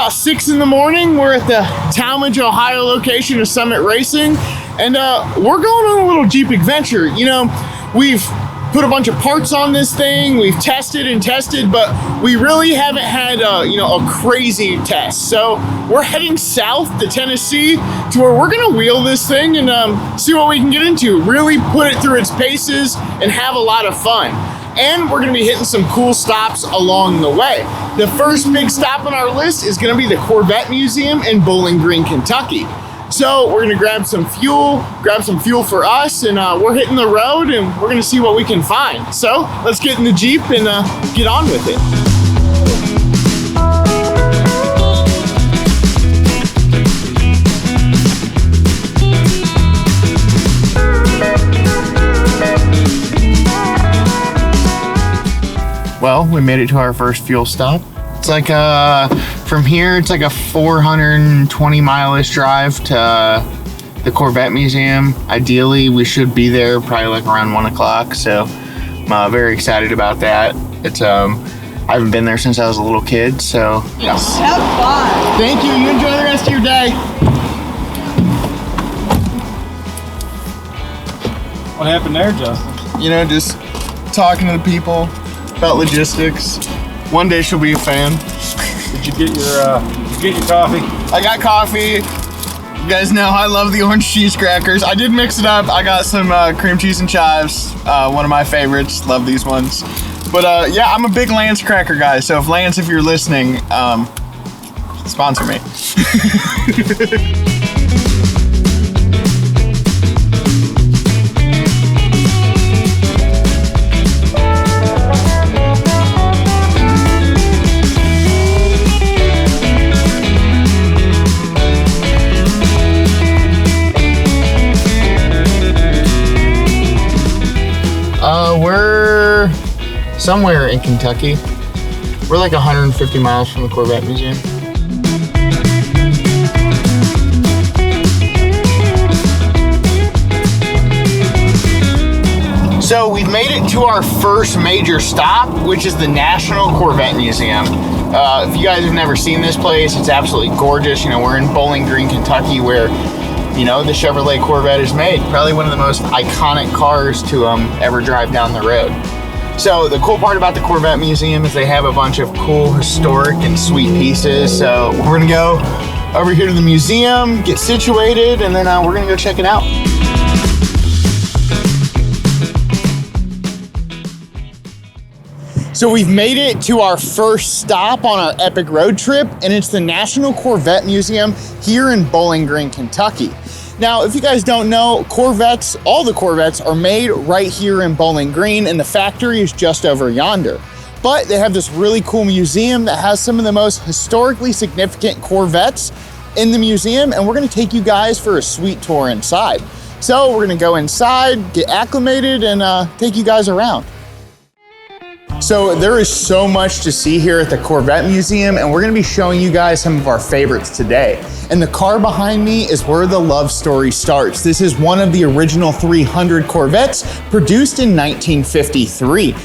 about 6 in the morning. We're at the Talmadge, Ohio location of Summit Racing, and we're going on a little Jeep adventure. You know, we've put a bunch of parts on this thing, we've tested and tested, but we really haven't had a crazy test. So we're heading south to Tennessee to where we're gonna wheel this thing and see what we can get into, really put it through its paces and have a lot of fun. And we're gonna be hitting some cool stops along the way. The first big stop on our list is gonna be the Corvette Museum in Bowling Green, Kentucky. So we're gonna grab some fuel for us, and we're hitting the road and we're gonna see what we can find. So let's get in the Jeep and get on with it. Well, we made it to our first fuel stop. It's like from here, it's like a 420 mile-ish drive to the Corvette Museum. Ideally, we should be there probably like around 1 o'clock. So I'm very excited about that. It's I haven't been there since I was a little kid. So yes. Have fun. Thank you. You enjoy the rest of your day. What happened there, Justin? You know, just talking to the people about logistics. One day she'll be a fan. Did you get your coffee? I got coffee. You guys know I love the orange cheese crackers. I did mix it up. I got some cream cheese and chives. One of my favorites. Love these ones. But yeah, I'm a big Lance cracker guy. So if Lance, if you're listening, sponsor me. We're somewhere in Kentucky. We're like 150 miles from the Corvette Museum. So we've made it to our first major stop, which is the National Corvette Museum. If you guys have never seen this place, it's absolutely gorgeous. You know, we're in Bowling Green, Kentucky, where the Chevrolet Corvette is made. Probably one of the most iconic cars to ever drive down the road. So the cool part about the Corvette Museum is they have a bunch of cool, historic, and sweet pieces. So we're gonna go over here to the museum, get situated, and then we're gonna go check it out. So we've made it to our first stop on our epic road trip, and it's the National Corvette Museum here in Bowling Green, Kentucky. Now, if you guys don't know, Corvettes, all the Corvettes are made right here in Bowling Green, and the factory is just over yonder. But they have this really cool museum that has some of the most historically significant Corvettes in the museum, and we're gonna take you guys for a sweet tour inside. So we're gonna go inside, get acclimated, and take you guys around. So there is so much to see here at the Corvette Museum, and we're gonna be showing you guys some of our favorites today. And the car behind me is where the love story starts. This is one of the original 300 Corvettes produced in 1953.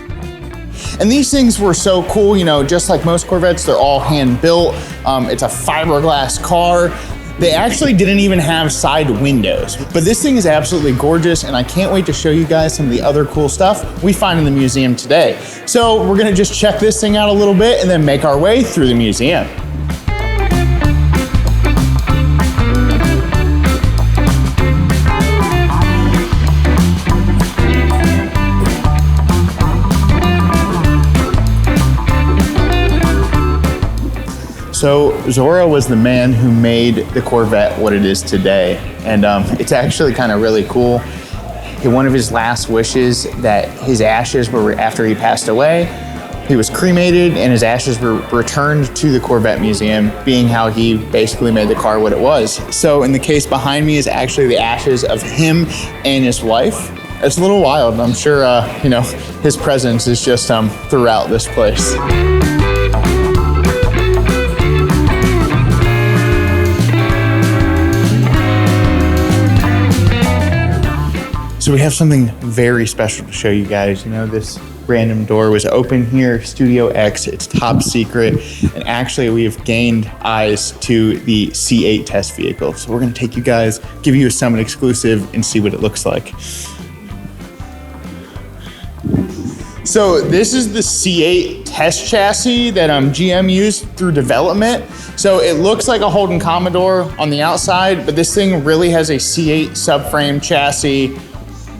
And these things were so cool, just like most Corvettes, they're all hand built. It's a fiberglass car. They actually didn't even have side windows, but this thing is absolutely gorgeous, and I can't wait to show you guys some of the other cool stuff we find in the museum today. So we're gonna just check this thing out a little bit and then make our way through the museum. So Zorro was the man who made the Corvette what it is today. And it's actually kind of really cool. One of his last wishes that his ashes were, after he passed away, he was cremated and his ashes were returned to the Corvette Museum, being how he basically made the car what it was. So in the case behind me is actually the ashes of him and his wife. It's a little wild. I'm sure, his presence is just throughout this place. So we have something very special to show you guys. This random door was open here, Studio X. It's top secret. And actually we've gained eyes to the C8 test vehicle. So we're gonna take you guys, give you a Summit exclusive and see what it looks like. So this is the C8 test chassis that GM used through development. So it looks like a Holden Commodore on the outside, but this thing really has a C8 subframe chassis,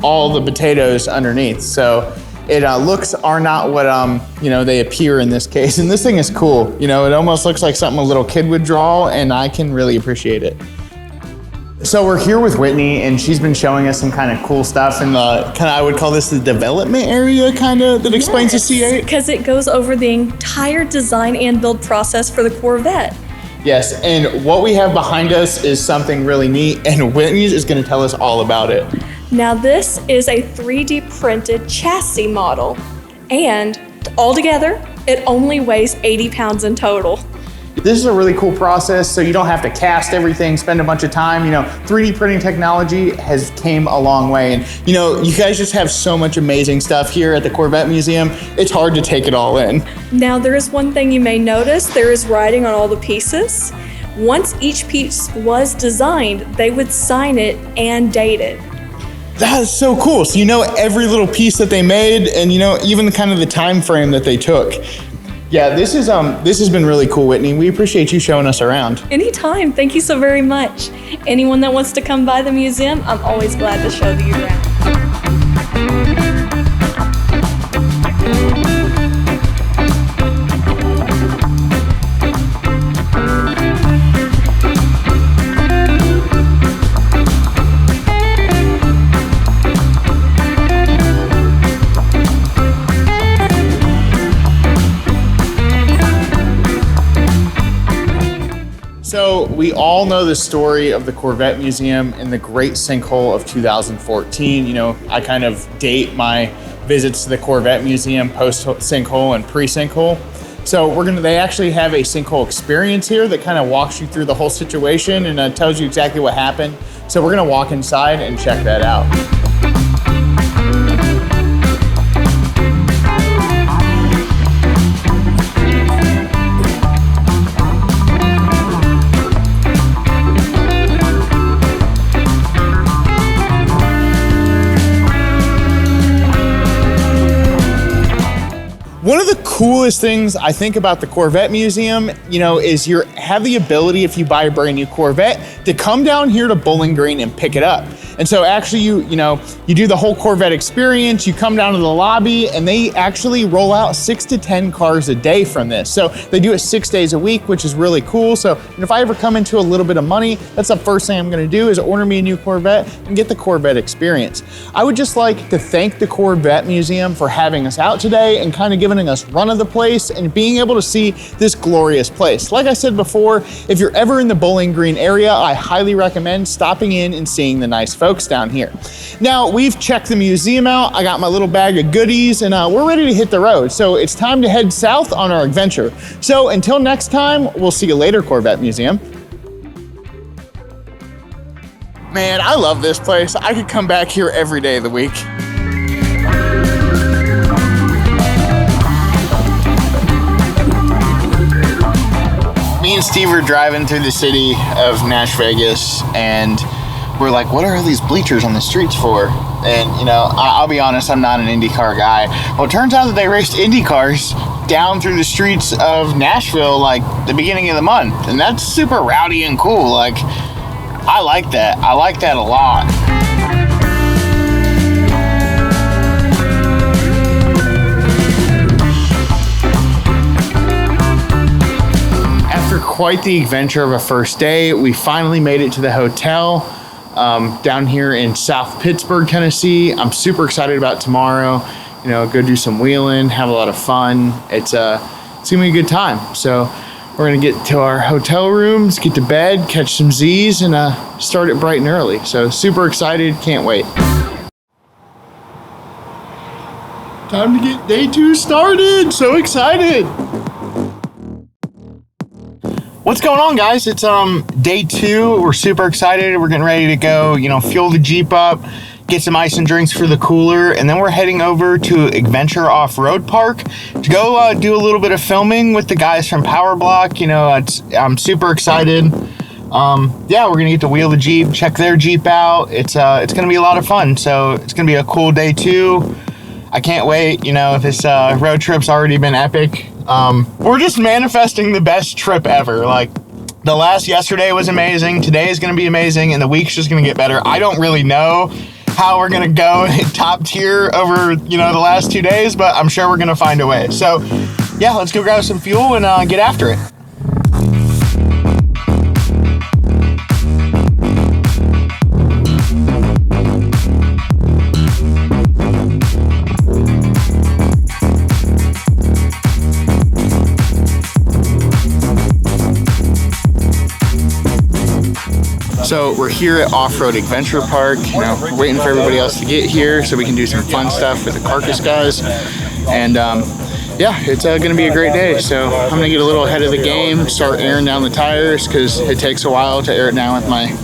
all the potatoes underneath. So it looks are not what they appear in this case. And this thing is cool. It almost looks like something a little kid would draw, and I can really appreciate it. So we're here with Whitney, and she's been showing us some kind of cool stuff in the I would call this the development area that explains the C8. Because it goes over the entire design and build process for the Corvette. Yes, and what we have behind us is something really neat, and Whitney is going to tell us all about it. Now this is a 3D printed chassis model, and altogether, it only weighs 80 pounds in total. This is a really cool process, so you don't have to cast everything, spend a bunch of time. 3D printing technology has came a long way. And you guys just have so much amazing stuff here at the Corvette Museum. It's hard to take it all in. Now there is one thing you may notice, there is writing on all the pieces. Once each piece was designed, they would sign it and date it. That is so cool. So every little piece that they made, and even kind of the time frame that they took. Yeah, this has been really cool, Whitney. We appreciate you showing us around. Anytime. Thank you so very much. Anyone that wants to come by the museum, I'm always glad to show you around. So we all know the story of the Corvette Museum and the great sinkhole of 2014. I kind of date my visits to the Corvette Museum post sinkhole and pre sinkhole. So they actually have a sinkhole experience here that kind of walks you through the whole situation and tells you exactly what happened. So we're gonna walk inside and check that out. One of the coolest things I think about the Corvette Museum, is you have the ability, if you buy a brand new Corvette, to come down here to Bowling Green and pick it up. And so actually you do the whole Corvette experience, you come down to the lobby, and they actually roll out 6 to 10 cars a day from this. So they do it 6 days a week, which is really cool. So if I ever come into a little bit of money, that's the first thing I'm gonna do is order me a new Corvette and get the Corvette experience. I would just like to thank the Corvette Museum for having us out today and kind of giving us run of the place and being able to see this glorious place. Like I said before, if you're ever in the Bowling Green area, I highly recommend stopping in and seeing the nice folks down here. Now, we've checked the museum out. I got my little bag of goodies and we're ready to hit the road. So it's time to head south on our adventure. So until next time, we'll see you later, Corvette Museum. Man, I love this place. I could come back here every day of the week. Me and Steve are driving through the city of Nash Vegas, and we're like, what are all these bleachers on the streets for? And I'll be honest, I'm not an IndyCar guy. Well, it turns out that they raced Indy cars down through the streets of Nashville like the beginning of the month, and that's super rowdy and cool. I like that. I like that a lot. After quite the adventure of a first day, we finally made it to the hotel down here in South Pittsburgh, Tennessee. I'm super excited about tomorrow. Go do some wheeling, have a lot of fun. It's gonna be a good time. So we're gonna get to our hotel rooms, get to bed, catch some Z's, and start it bright and early. So super excited, can't wait. Time to get day 2 started. So excited. What's going on, guys? It's day 2. We're super excited. We're getting ready to go, fuel the Jeep up, get some ice and drinks for the cooler, and then we're heading over to Adventure Off-Road Park to go do a little bit of filming with the guys from Power Block. You know, I'm super excited. Yeah, we're gonna get to wheel the Jeep, check their Jeep out. It's gonna be a lot of fun. So it's gonna be a cool day too. I can't wait. You know, this road trip's already been epic. We're just manifesting the best trip ever. Like, the last yesterday was amazing. Today is going to be amazing, and the week's just going to get better. I don't really know how we're going to go top tier over, you know, the last 2 days, but I'm sure we're going to find a way. So, yeah, let's go grab some fuel and get after it. So we're here at Off-Road Adventure Park. You know, we're waiting for everybody else to get here so we can do some fun stuff with the Carcass guys. And yeah, it's gonna be a great day. So I'm gonna get a little ahead of the game, start airing down the tires, because it takes a while to air it down with my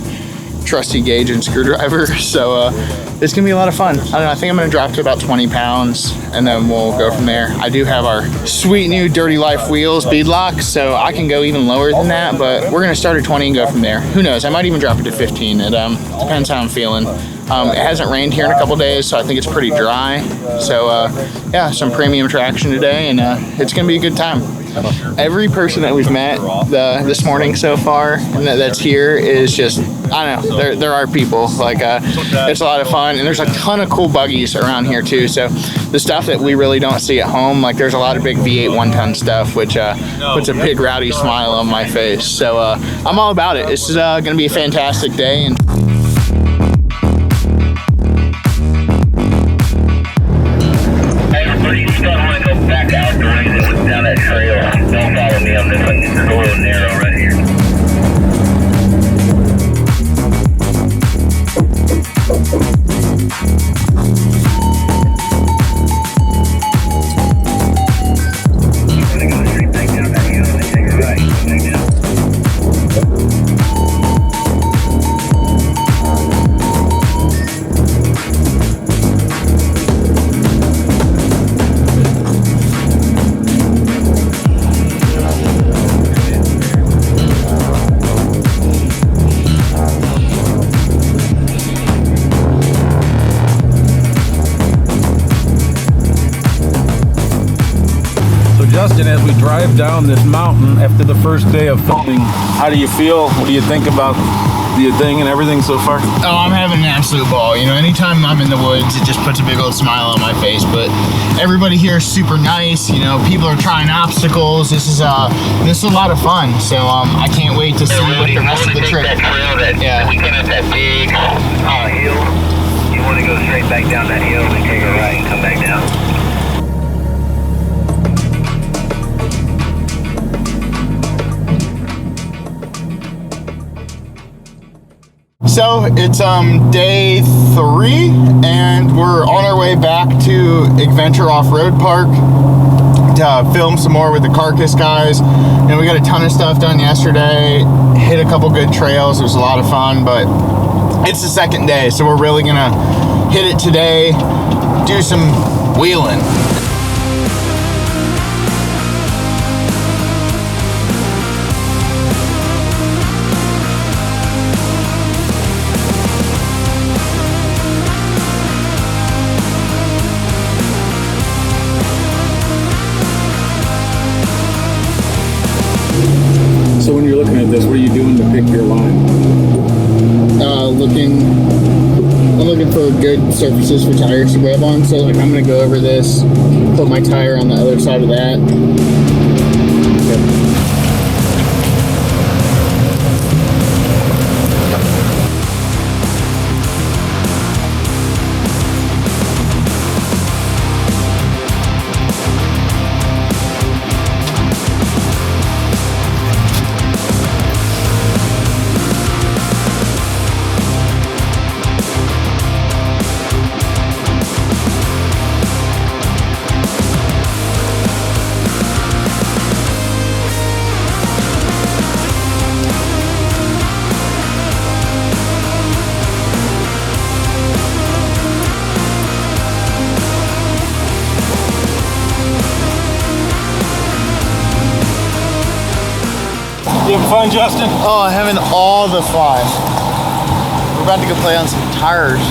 trusty gauge and screwdriver. So it's gonna be a lot of fun. I don't know, I think I'm gonna drop to about 20 pounds and then we'll go from there. I do have our sweet new Dirty Life wheels beadlock, so I can go even lower than that, but we're gonna start at 20 and go from there. Who knows, I might even drop it to 15. It depends how I'm feeling. It hasn't rained here in a couple days, so I think it's pretty dry. So yeah, some premium traction today, and it's gonna be a good time. Every person that we've met this morning so far and that's here is just, I don't know, there are people. Like, it's a lot of fun, and there's a ton of cool buggies around here too. So the stuff that we really don't see at home, like there's a lot of big V8 one-ton stuff, which puts a big rowdy smile on my face. So I'm all about it. This is gonna be a fantastic day. And back out down that trail. Don't follow me on this one. It's a little narrow right here. You're gonna go straight back down that hill and then take a right. Back down. Justin, as we drive down this mountain after the first day of filming, how do you feel? What do you think about the thing and everything so far? oh, I'm having an absolute ball. You know, anytime I'm in the woods, it just puts a big old smile on my face. But everybody here is super nice. You know, people are trying obstacles. This is a lot of fun. So I can't wait to see what the rest of the trip. That trail that we came up that big hill. You want to go straight back down that hill and take a right and come back down. So it's day 3, and we're on our way back to Adventure Off-Road Park to film some more with the Carcass guys. And we got a ton of stuff done yesterday, hit a couple good trails. It was a lot of fun, but it's the second day, so we're really gonna hit it today, do some wheeling. So when you're looking at this, what are you doing to pick your line? I'm looking for good surfaces for tires to grab on. So like I'm gonna go over this, put my tire on the other side of that. fun, Justin? Oh, having all the fun. We're about to go play on some tires.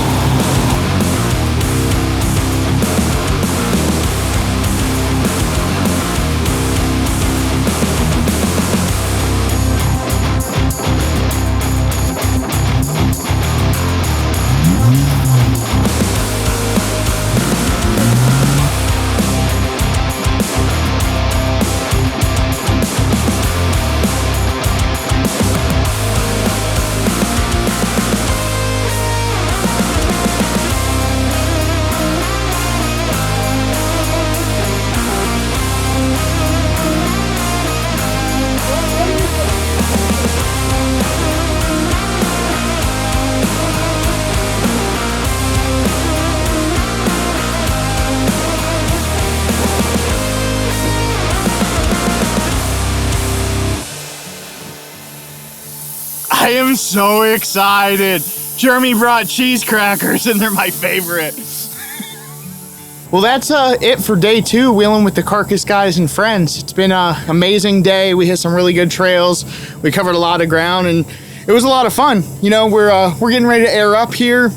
I am so excited. Jeremy brought cheese crackers and they're my favorite. Well, that's it for day 2 wheeling with the Carcass guys and friends. It's been an amazing day. We hit some really good trails. We covered a lot of ground and it was a lot of fun. You know, we're getting ready to air up here.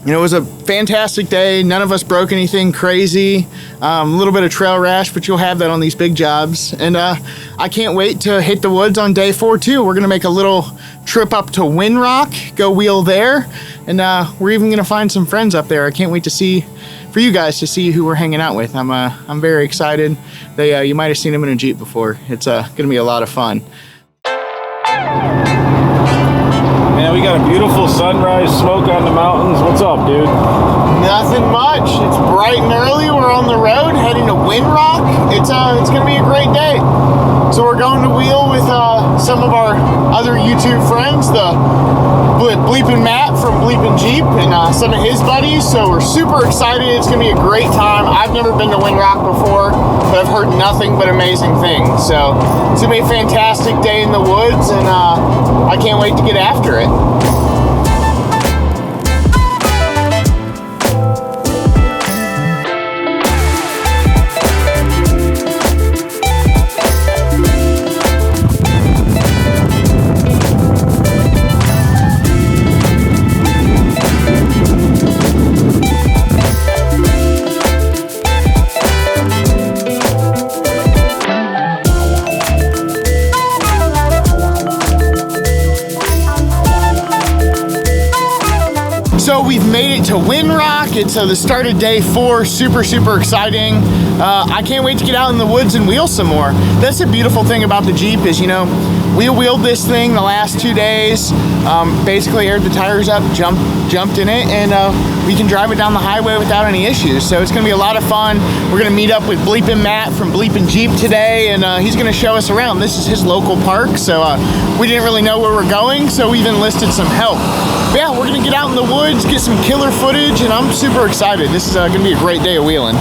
You know, it was a fantastic day. None of us broke anything crazy. A little bit of trail rash, but you'll have that on these big jobs. And I can't wait to hit the woods on day 4 too. We're gonna make a little trip up to Windrock, go wheel there. And we're even gonna find some friends up there. I can't wait to see, for you guys to see who we're hanging out with. I'm very excited. You might have seen them in a Jeep before. It's gonna be a lot of fun. Man, we got a beautiful sunrise smoke on the mountains. What's up, dude? Nothing much. It's bright and early. We're on the road heading to Windrock. It's gonna be a great day. So we're going to wheel with some of our other YouTube friends, the Bleepin Matt from Bleepin Jeep and some of his buddies. So we're super excited. It's gonna be a great time. I've never been to Windrock before, but I've heard nothing but amazing things. So it's gonna be a fantastic day in the woods, and I can't wait to get after it. So we've made it to Windrock. It's the start of day 4. Super, super exciting. I can't wait to get out in the woods and wheel some more. That's the beautiful thing about the Jeep is, you know, we wheeled this thing the last 2 days. Basically aired the tires up, jumped in it, and we can drive it down the highway without any issues. So it's gonna be a lot of fun. We're gonna meet up with Bleepin Matt from Bleepin Jeep today, and he's gonna show us around. This is his local park, so we didn't really know where we're going, so we've enlisted some help. But yeah, we're gonna get out in the woods, get some killer footage, and I'm super excited. This is gonna be a great day of wheeling.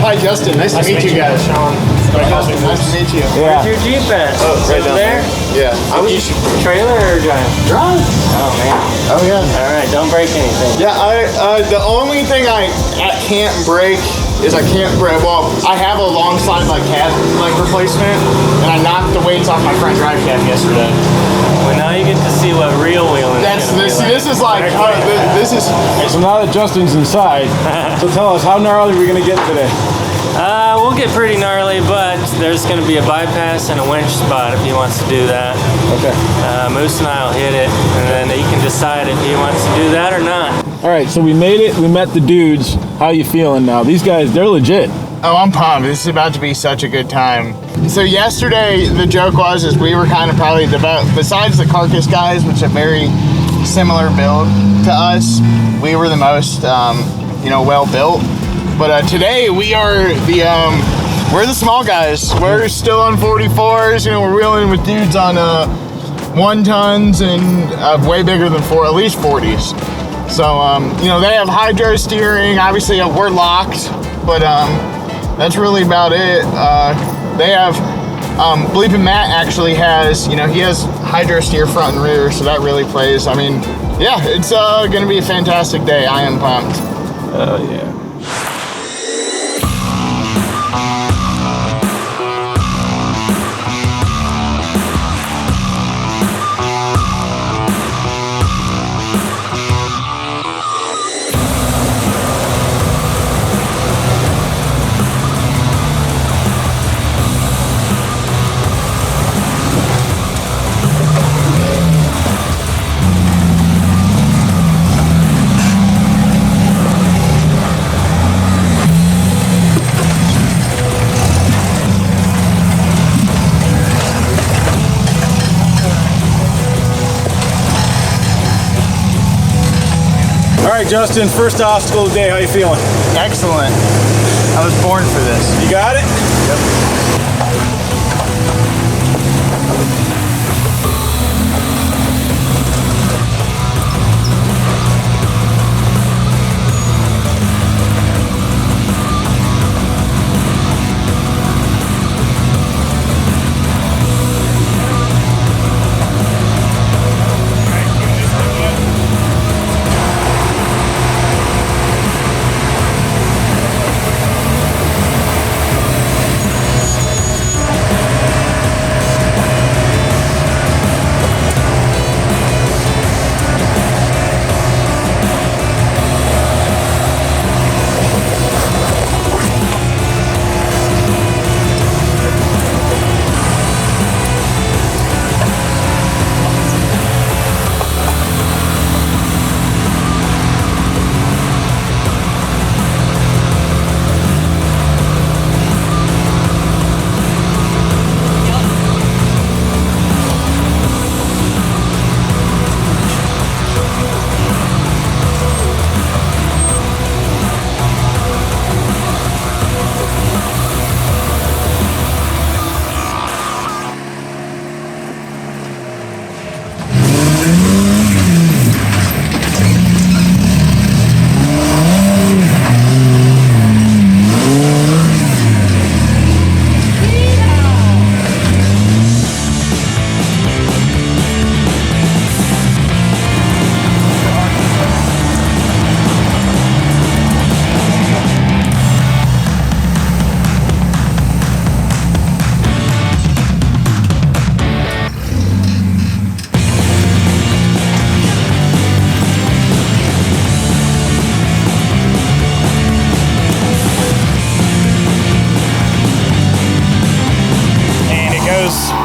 Hi Justin, nice to meet you guys. Sean. Hi Justin, nice to meet you. Yeah. Where's your Jeep at? Oh, right down there. Yeah. Trailer or drive? Drive. Oh man. Oh yeah. All right, don't break anything. Yeah, the only thing I can't break is I can't break. Well, I have a long slide cab replacement, and I knocked the weights off my front drive cab yesterday. Well, now you get to see what real wheeling That's is. this is like this is. So now that Justin's inside, so tell us, how gnarly are we gonna get today? We'll get pretty gnarly, but there's going to be a bypass and a winch spot if he wants to do that. Okay. Moose and I will hit it, and then he can decide if he wants to do that or not. All right, so we made it. We met the dudes. How you feeling now? These guys, they're legit. Oh, I'm pumped. This is about to be such a good time. So yesterday, the joke was we were kind of probably besides the Carcass guys, which are very similar build to us, we were the most, well built. But today we are we're the small guys. We're still on 44s. You know, we're wheeling with dudes on 1 tons and way bigger than at least 40s. So they have hydro steering. Obviously, we're locked, but that's really about it. They have Bleepin Matt actually has, he has hydro steer front and rear, so that really plays. I mean, yeah, it's going to be a fantastic day. I am pumped. Oh, yeah. All right, Justin, first obstacle of the day. How you feeling? Excellent. I was born for this. You got it? Yep.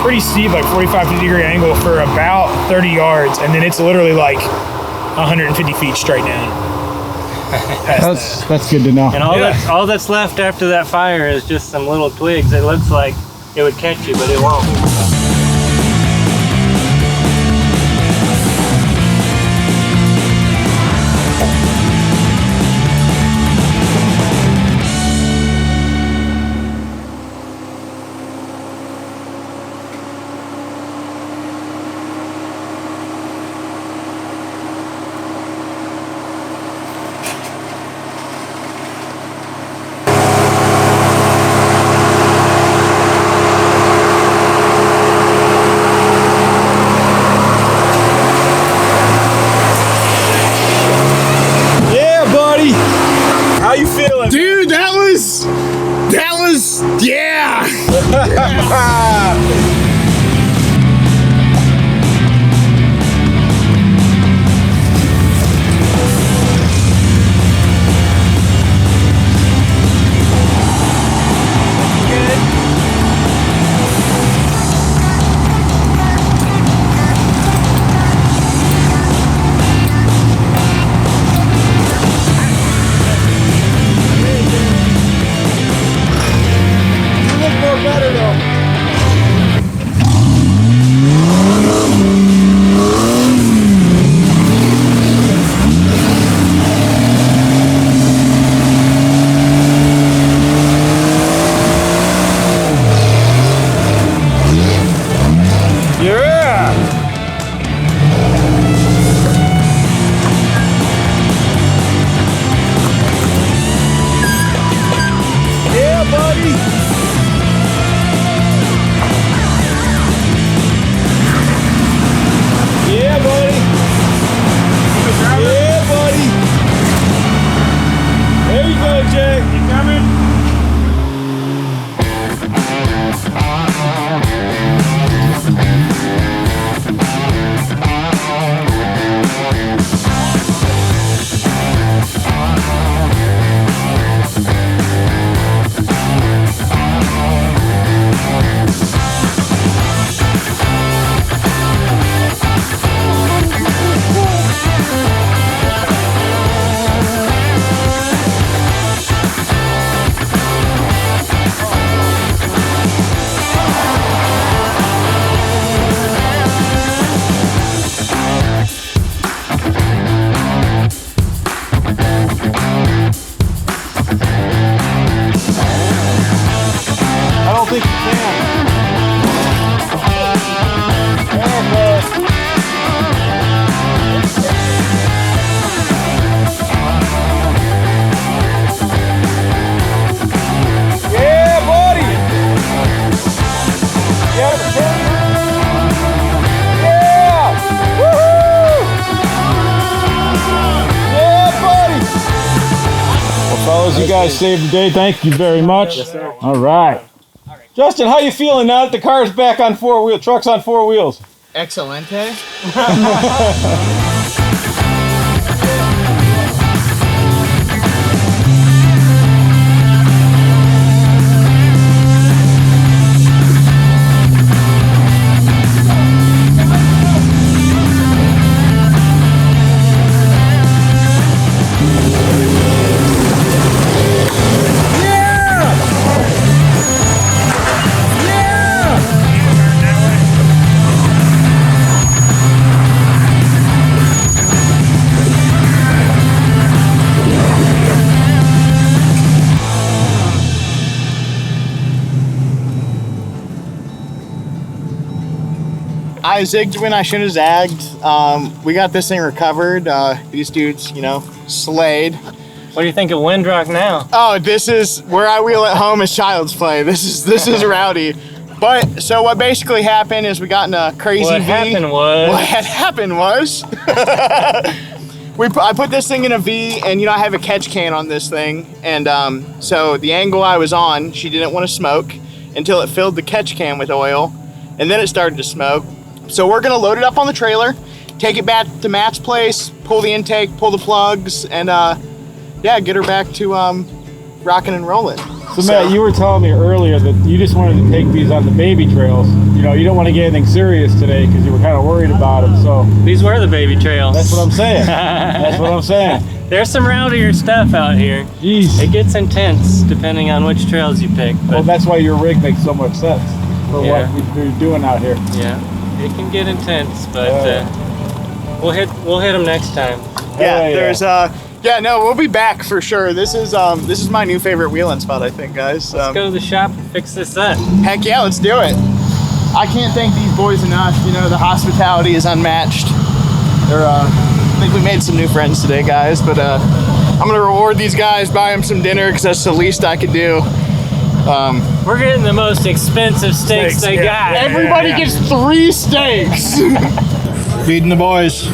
Pretty steep, like 45-degree angle for about 30 yards, and then it's literally like 150 feet straight down. That's good to know. And all that's left after that fire is just some little twigs. It looks like it would catch you, but it won't. wheels. You guys saved the day. Thank you very much. Yes, sir. All right. Justin, how you feeling now that the car's back on truck's on 4 wheels? Excelente. I zigged when I should have zagged. We got this thing recovered. These dudes, you know, slayed. What do you think of Windrock now? Oh, this is where I wheel at home is child's play. This is rowdy. But so what basically happened is we got in a crazy What had happened was I put this thing in a V, and you know I have a catch can on this thing, and so the angle I was on, she didn't want to smoke until it filled the catch can with oil, and then it started to smoke. So we're gonna load it up on the trailer, take it back to Matt's place, pull the intake, pull the plugs, and yeah, get her back to rocking and rolling. So Matt, you were telling me earlier that you just wanted to take these on the baby trails. You know, you don't want to get anything serious today because you were kind of worried about them. So these were the baby trails. That's what I'm saying. That's what I'm saying. There's some rowdier stuff out here. Jeez. It gets intense depending on which trails you pick. But well, that's why your rig makes so much sense for what you're doing out here. Yeah, it can get intense, but we'll hit them next time. Yeah, there's yeah, no, we'll be back for sure. This is my new favorite wheeling spot, I think, guys. Let's go to the shop and fix this up. Heck yeah, let's do it. I can't thank these boys enough. You know, the hospitality is unmatched. They're I think we made some new friends today, guys. But I'm gonna reward these guys, buy them some dinner because that's the least I could do. We're getting the most expensive steaks they got. Everybody gets 3 steaks. Feeding the boys.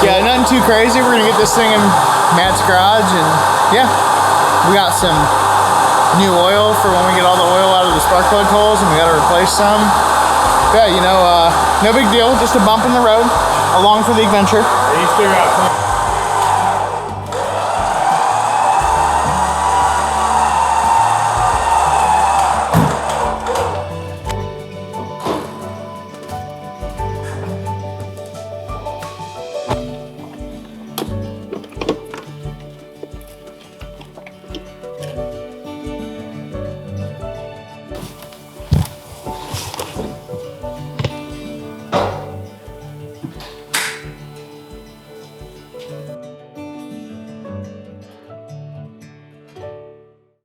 Yeah, nothing too crazy. We're gonna get this thing in Matt's garage, and yeah, we got some new oil for when we get all the oil out of the spark plug holes, and we gotta replace some. Yeah, you know, no big deal, just a bump in the road, along for the adventure. You still got